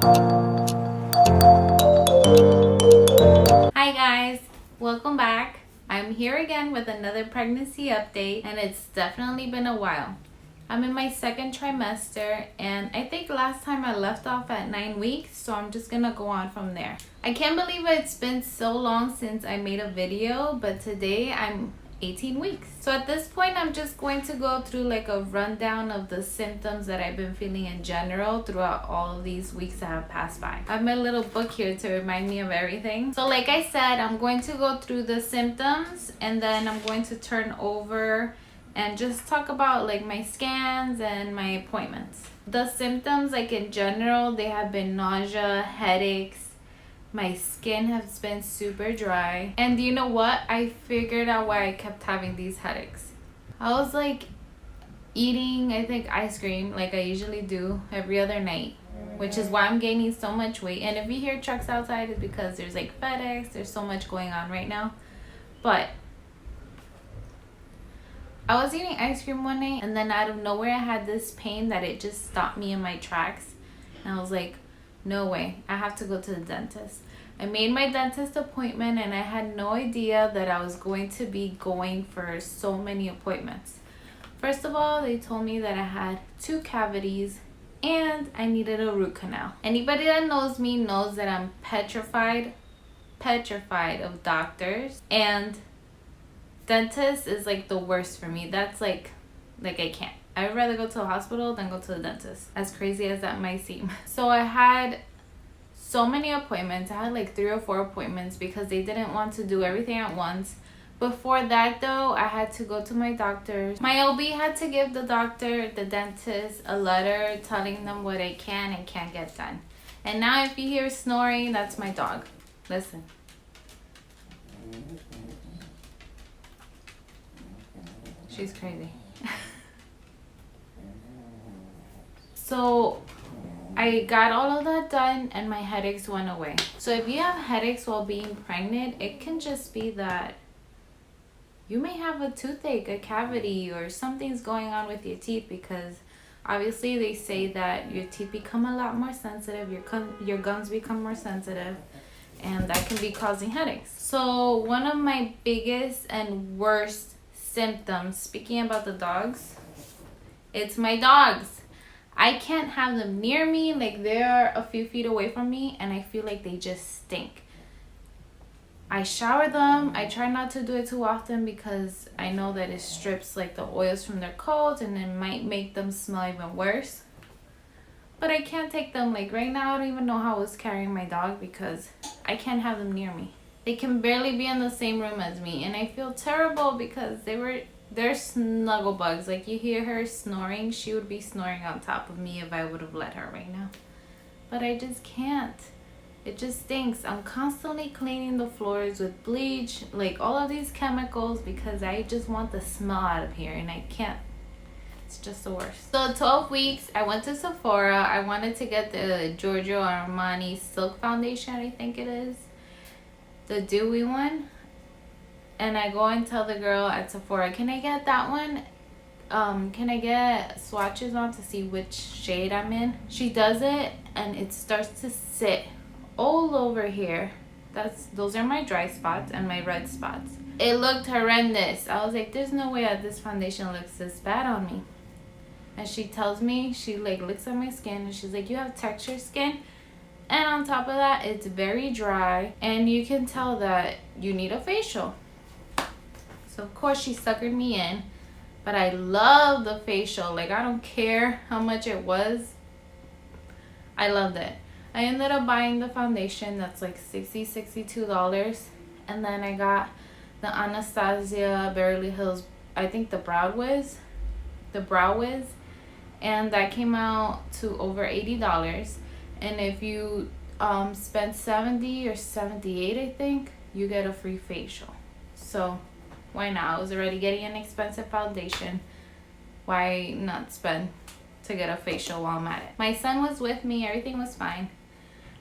Hi guys, welcome back. I'm here again with another pregnancy update, and it's definitely been a while. I'm in my second trimester, and I think last time I left off at 9 weeks, so I'm just gonna go on from there. I can't believe it's been so long since I made a video, but today I'm 18 weeks. So at this point, I'm just going to go through like a rundown of the symptoms that I've been feeling in general throughout all of these weeks that have passed by. I have my little book here to remind me of everything. So like I said, I'm going to go through the symptoms, and then I'm going to turn over and just talk about like my scans and my appointments. The symptoms, like in general, they have been nausea, headaches. My skin has been super dry. And you know what? I figured out why I kept having these headaches. I was like eating, I think, ice cream like I usually do every other night, which is why I'm gaining so much weight. And if you hear trucks outside, it's because there's like FedEx, there's so much going on right now. But I was eating ice cream one night, and then out of nowhere I had this pain that it just stopped me in my tracks. And I was like, no way, I have to go to the dentist. I made my dentist appointment, and I had no idea that I was going to be going for so many appointments. First of all, they told me that I had 2 cavities and I needed a root canal. Anybody that knows me knows that I'm petrified of doctors, and dentist is like the worst for me. That's like I can't. I would rather go to a hospital than go to the dentist, as crazy as that might seem. So I had so many appointments. I had like 3 or 4 appointments because they didn't want to do everything at once. Before that though, I had to go to my doctor. My OB had to give the doctor, the dentist, a letter telling them what I can and can't get done. And now if you hear snoring, that's my dog. Listen. She's crazy. So I got all of that done, and my headaches went away. So if you have headaches while being pregnant, it can just be that you may have a toothache, a cavity, or something's going on with your teeth, because obviously they say that your teeth become a lot more sensitive, your gums become more sensitive, and that can be causing headaches. So one of my biggest and worst symptoms, speaking about the dogs, it's my dogs. I can't have them near me. Like, they're a few feet away from me, and I feel like they just stink. I shower them. I try not to do it too often because I know that it strips like the oils from their coats, and it might make them smell even worse. But I can't take them. Like right now, I don't even know how I was carrying my dog because I can't have them near me. They can barely be in the same room as me, and I feel terrible because they're snuggle bugs. Like, you hear her snoring, she would be snoring on top of me if I would have let her right now. But I just can't. It just stinks. I'm constantly cleaning the floors with bleach, like all of these chemicals, because I just want the smell out of here, and I can't. It's just the worst. So 12 weeks, I went to Sephora. I wanted to get the Giorgio Armani Silk Foundation, I think it is. The dewy one. And I go and tell the girl at Sephora, can I get that one? Can I get swatches on to see which shade I'm in? She does it, and it starts to sit all over here. Those are my dry spots and my red spots. It looked horrendous. I was like, there's no way that this foundation looks this bad on me. And she tells me, she like looks at my skin, and she's like, you have textured skin, and on top of that, it's very dry, and you can tell that you need a facial. So of course she suckered me in, but I love the facial. Like, I don't care how much it was. I loved it. I ended up buying the foundation that's like $62. And then I got the Anastasia Beverly Hills, I think the Brow Wiz. And that came out to over $80. And if you spend $70 or $78, I think, you get a free facial. So why not? I was already getting an expensive foundation. Why not spend to get a facial while I'm at it? My son was with me. Everything was fine.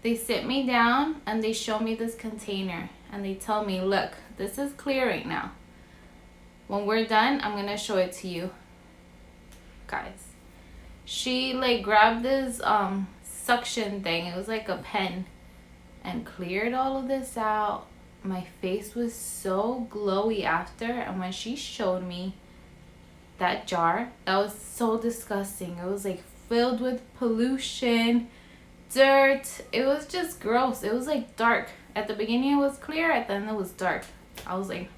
They sit me down and they show me this container. And they tell me, look, this is clear right now. When we're done, I'm going to show it to you. Guys. She like grabbed this suction thing. It was like a pen, and cleared all of this out. My face was so glowy after, and when she showed me that jar, that was so disgusting. It was like filled with pollution, dirt. It was just gross. It was like dark. At the beginning it was clear, at the end it was dark. I was like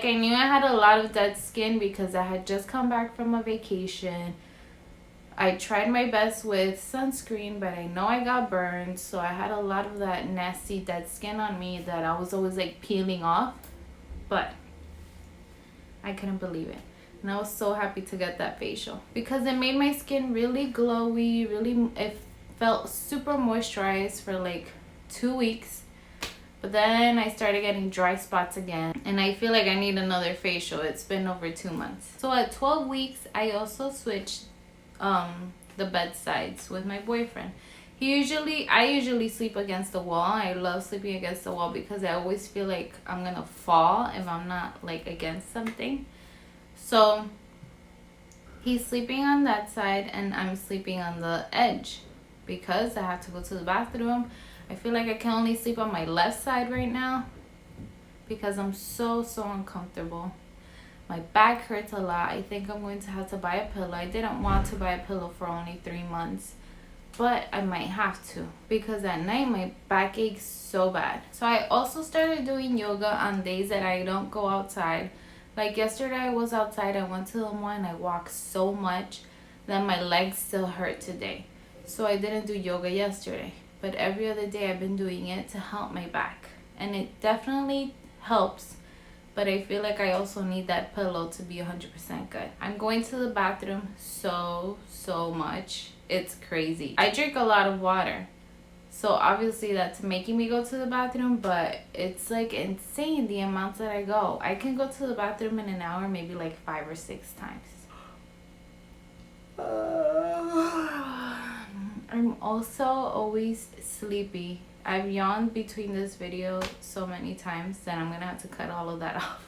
I knew I had a lot of dead skin because I had just come back from a vacation. I tried my best with sunscreen, but I know I got burned, so I had a lot of that nasty dead skin on me that I was always like peeling off. But I couldn't believe it. And I was so happy to get that facial because it made my skin really glowy, it felt super moisturized for like 2 weeks. But then I started getting dry spots again, and I feel like I need another facial. It's been over 2 months. So at 12 weeks, I also switched the bedsides with my boyfriend. I usually sleep against the wall. I love sleeping against the wall because I always feel like I'm gonna fall if I'm not like against something. So he's sleeping on that side and I'm sleeping on the edge because I have to go to the bathroom. I feel like I can only sleep on my left side right now because I'm so uncomfortable. My back hurts a lot. I think I'm going to have to buy a pillow. I didn't want to buy a pillow for only 3 months, but I might have to because at night my back aches so bad. So I also started doing yoga on days that I don't go outside. Like yesterday I was outside. I went to the mall and I walked so much that my legs still hurt today. So I didn't do yoga yesterday. But every other day I've been doing it to help my back. And it definitely helps. But I feel like I also need that pillow to be 100% good. I'm going to the bathroom so much. It's crazy. I drink a lot of water. So obviously that's making me go to the bathroom. But it's like insane the amounts that I go. I can go to the bathroom in an hour maybe like 5 or 6 times. I'm also always sleepy. I've yawned between this video so many times that I'm gonna have to cut all of that off.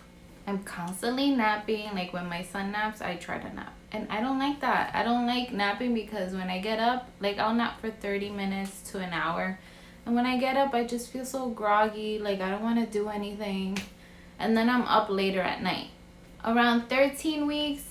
I'm constantly napping. Like when my son naps, I try to nap. And I don't like that. I don't like napping because when I get up, like I'll nap for 30 minutes to an hour. And when I get up, I just feel so groggy. Like I don't want to do anything. And then I'm up later at night. Around 13 weeks,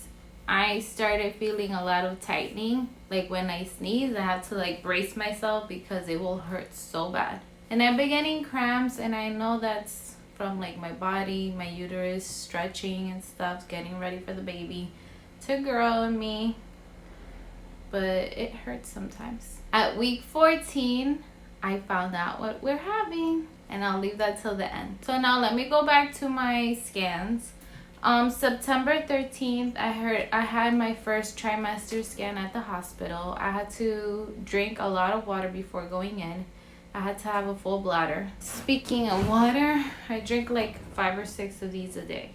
I started feeling a lot of tightening. Like when I sneeze, I have to like brace myself because it will hurt so bad. And I've been getting cramps, and I know that's from like my body, my uterus stretching and stuff, getting ready for the baby to grow in me. But it hurts sometimes. At week 14, I found out what we're having, and I'll leave that till the end. So now let me go back to my scans. September 13th, I had my first trimester scan at the hospital. I had to drink a lot of water before going in. I had to have a full bladder. Speaking of water, I drink like 5 or 6 of these a day.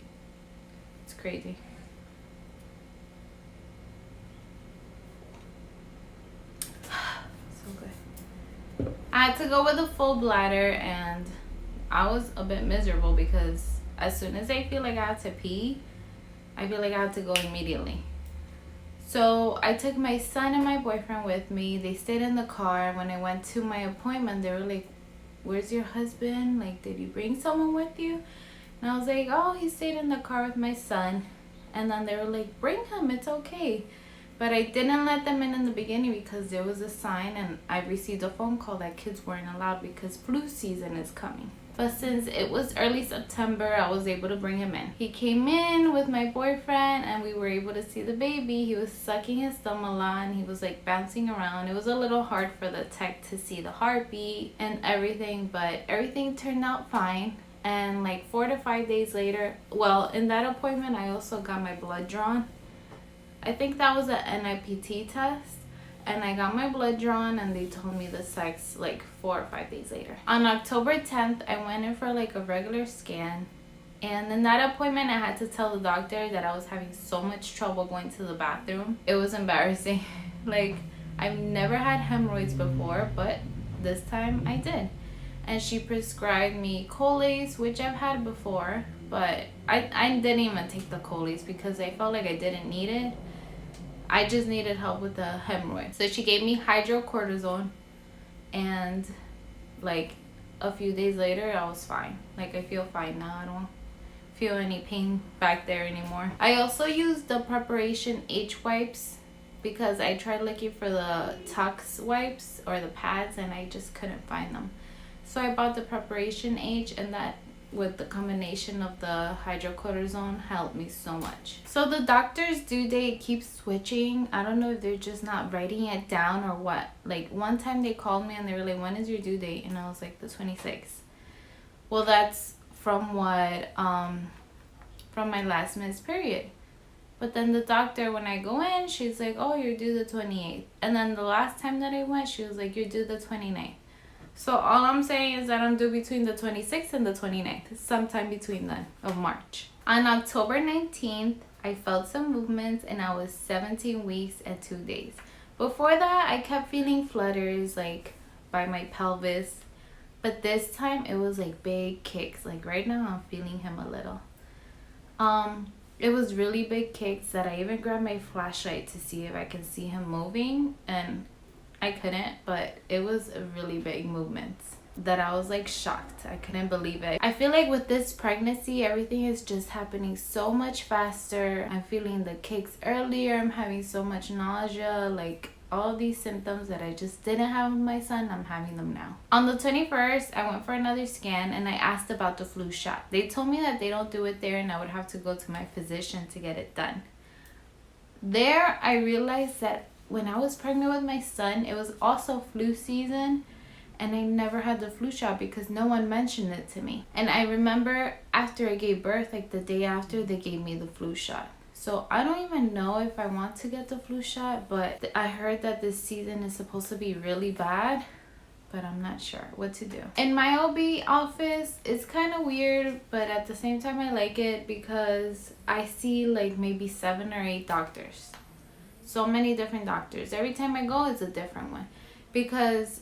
It's crazy. So good. I had to go with a full bladder, and I was a bit miserable because as soon as I feel like I have to pee, I feel like I have to go immediately. So I took my son and my boyfriend with me. They stayed in the car. When I went to my appointment, they were like, "Where's your husband? Like, did you bring someone with you?" And I was like, "Oh, he stayed in the car with my son." And then they were like, "Bring him, it's okay." But I didn't let them in the beginning because there was a sign, and I received a phone call that kids weren't allowed because flu season is coming. But since it was early September, I was able to bring him in. He came in with my boyfriend, and we were able to see the baby. He was sucking his thumb a lot, and he was like bouncing around. It was a little hard for the tech to see the heartbeat and everything, but everything turned out fine. And like 4 to 5 days later, well, in that appointment, I also got my blood drawn. I think that was an NIPT test. And I got my blood drawn, and they told me the sex like 4 or 5 days later. On October 10th, I went in for like a regular scan. And in that appointment, I had to tell the doctor that I was having so much trouble going to the bathroom. It was embarrassing. Like, I've never had hemorrhoids before, but this time I did. And she prescribed me Colace, which I've had before. But I didn't even take the Colace because I felt like I didn't need it. I just needed help with the hemorrhoid. So she gave me hydrocortisone, and like a few days later I was fine. Like I feel fine now. I don't feel any pain back there anymore. I also used the Preparation H wipes because I tried looking for the Tux wipes or the pads and I just couldn't find them. So I bought the Preparation H, and that with the combination of the hydrocortisone helped me so much. So the doctor's due date keeps switching. I don't know if they're just not writing it down or what. Like one time they called me and they were like, when is your due date? And I was like, the 26th. Well, that's from what from my last missed period. But then the doctor, when I go in, she's like, oh, you're due the 28th. And then the last time that I went, she was like, you're due the 29th. So all I'm saying is that I'm due between the 26th and the 29th, sometime between then of March. On October 19th, I felt some movements and I was 17 weeks and 2 days. Before that, I kept feeling flutters like by my pelvis. But this time it was like big kicks. Like right now I'm feeling him a little. It was really big kicks that I even grabbed my flashlight to see if I can see him moving, and I couldn't, but it was a really big movement that I was like shocked. I couldn't believe it. I feel like with this pregnancy, everything is just happening so much faster. I'm feeling the kicks earlier. I'm having so much nausea, like all these symptoms that I just didn't have with my son, I'm having them now. On the 21st, I went for another scan and I asked about the flu shot. They told me that they don't do it there and I would have to go to my physician to get it done. There, I realized that when I was pregnant with my son, it was also flu season and I never had the flu shot because no one mentioned it to me. And I remember after I gave birth, like the day after, they gave me the flu shot. So I don't even know if I want to get the flu shot, but I heard that this season is supposed to be really bad, but I'm not sure what to do. In my OB office, it's kind of weird, but at the same time I like it because I see like maybe 7 or 8 doctors. So many different doctors. Every time I go, it's a different one because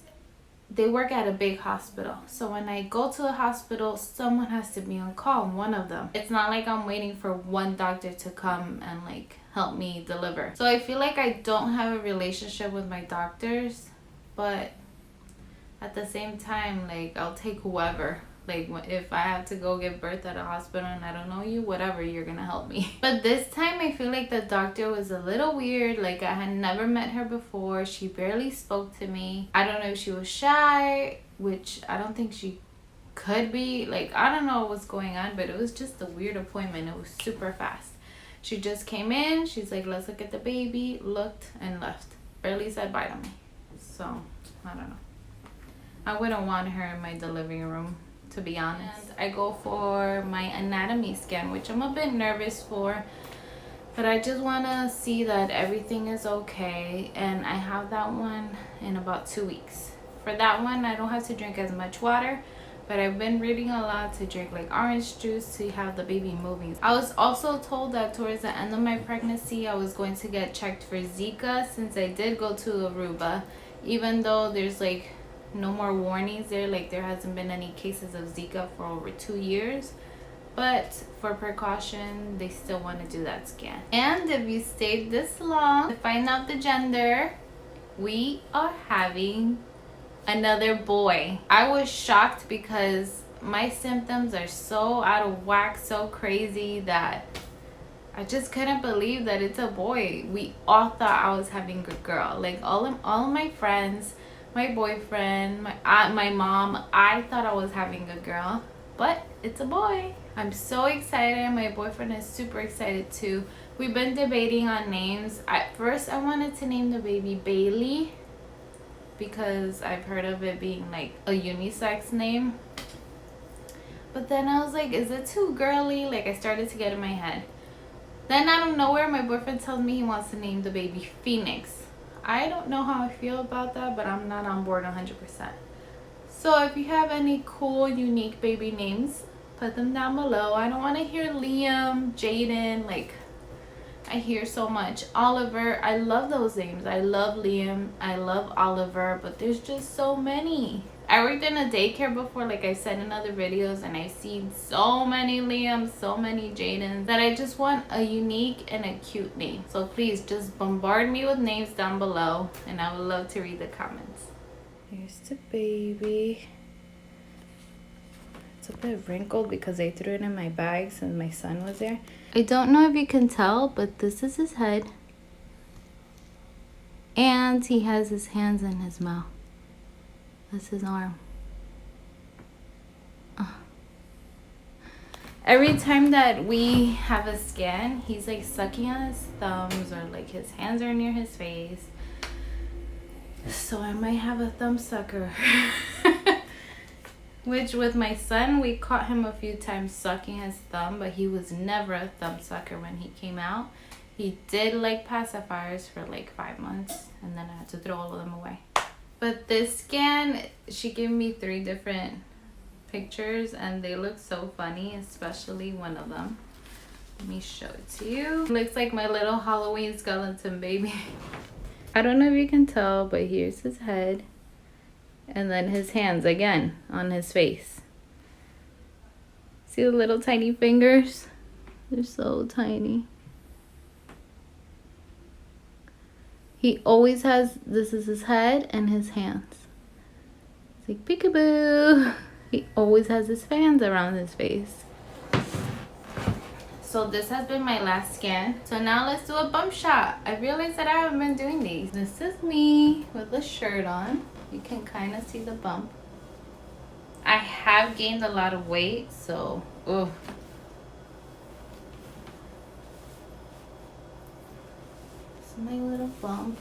they work at a big hospital. So when I go to the hospital, someone has to be on call, one of them. It's not like I'm waiting for one doctor to come and like help me deliver. So I feel like I don't have a relationship with my doctors, but at the same time, like I'll take whoever. Like if I have to go give birth at a hospital and I don't know you, whatever, you're gonna help me. But this time I feel like the doctor was a little weird. Like I had never met her before. She barely spoke to me. I don't know if she was shy, which I don't think she could be. Like I don't know what's going on, but it was just a weird appointment. It was super fast. She just came in. She's like, let's look at the baby, looked and left. Barely said bye to me. So I don't know. I wouldn't want her in my delivery room, to be honest. And I go for my anatomy scan, which I'm a bit nervous for, but I just want to see that everything is okay, and I have that one in about 2 weeks. For that one, I don't have to drink as much water, but I've been reading a lot to drink like orange juice to have the baby moving. I was also told that towards the end of my pregnancy, I was going to get checked for Zika, since I did go to Aruba, even though there's like no more warnings there, like there hasn't been any cases of Zika for over 2 years, but for precaution they still want to do that scan. And if you stayed this long to find out the gender, we are having another boy. I was shocked because my symptoms are so out of whack, so crazy, that I just couldn't believe that it's a boy. We all thought I was having a girl. Like all of my friends, my boyfriend, my mom, I thought I was having a girl, but it's a boy. I'm so excited. My boyfriend is super excited too. We've been debating on names. At first I wanted to name the baby Bailey because I've heard of it being like a unisex name, but then I was like, is it too girly? Like I started to get in my head. Then out of nowhere, my boyfriend tells me he wants to name the baby Phoenix. I don't know how I feel about that, but I'm not on board 100%. So if you have any cool, unique baby names, put them down below. I don't want to hear Liam, Jaden, like I hear so much. Oliver, I love those names. I love Liam, I love Oliver, but there's just so many. I worked in a daycare before, like I said in other videos, and I've seen so many Liams, so many Jadens, that I just want a unique and a cute name. So please just bombard me with names down below, and I would love to read the comments. Here's the baby. It's a bit wrinkled because I threw it in my bag since my son was there. I don't know if you can tell, but this is his head. And he has his hands in his mouth. That's his arm. Every time that we have a scan, he's like sucking on his thumbs, or like his hands are near his face. So I might have a thumb sucker. Which with my son, we caught him a few times sucking his thumb, but he was never a thumb sucker when he came out. He did like pacifiers for like 5 months, and then I had to throw all of them away. But this scan, she gave me 3 different pictures, and they look so funny, especially one of them. Let me show it to you. It looks like my little Halloween skeleton baby. I don't know if you can tell, but here's his head. And then his hands again on his face. See the little tiny fingers? They're so tiny. He always has, this is his head and his hands. It's like peekaboo. He always has his fans around his face. So this has been my last scan. So now let's do a bump shot. I realized that I haven't been doing these. This is me with a shirt on. You can kind of see the bump. I have gained a lot of weight, so ugh. This is my little bump.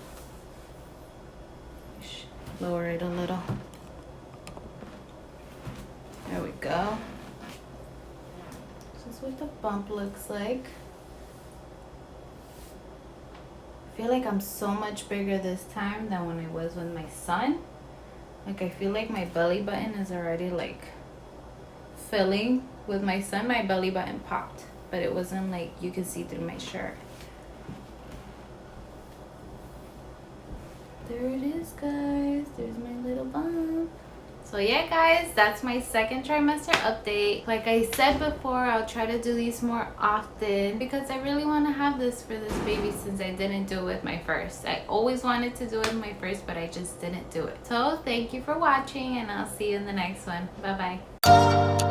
Lower it a little. There we go. This is what the bump looks like. I feel like I'm so much bigger this time than when I was with my son. Like, I feel like my belly button is already like filling. With my son, my belly button popped, but it wasn't like you could see through my shirt. There it is, guys. There's my little bump. So yeah, guys, that's my second trimester update. Like I said before, I'll try to do these more often because I really want to have this for this baby since I didn't do it with my first. I always wanted to do it with my first, but I just didn't do it. So thank you for watching, and I'll see you in the next one. Bye bye.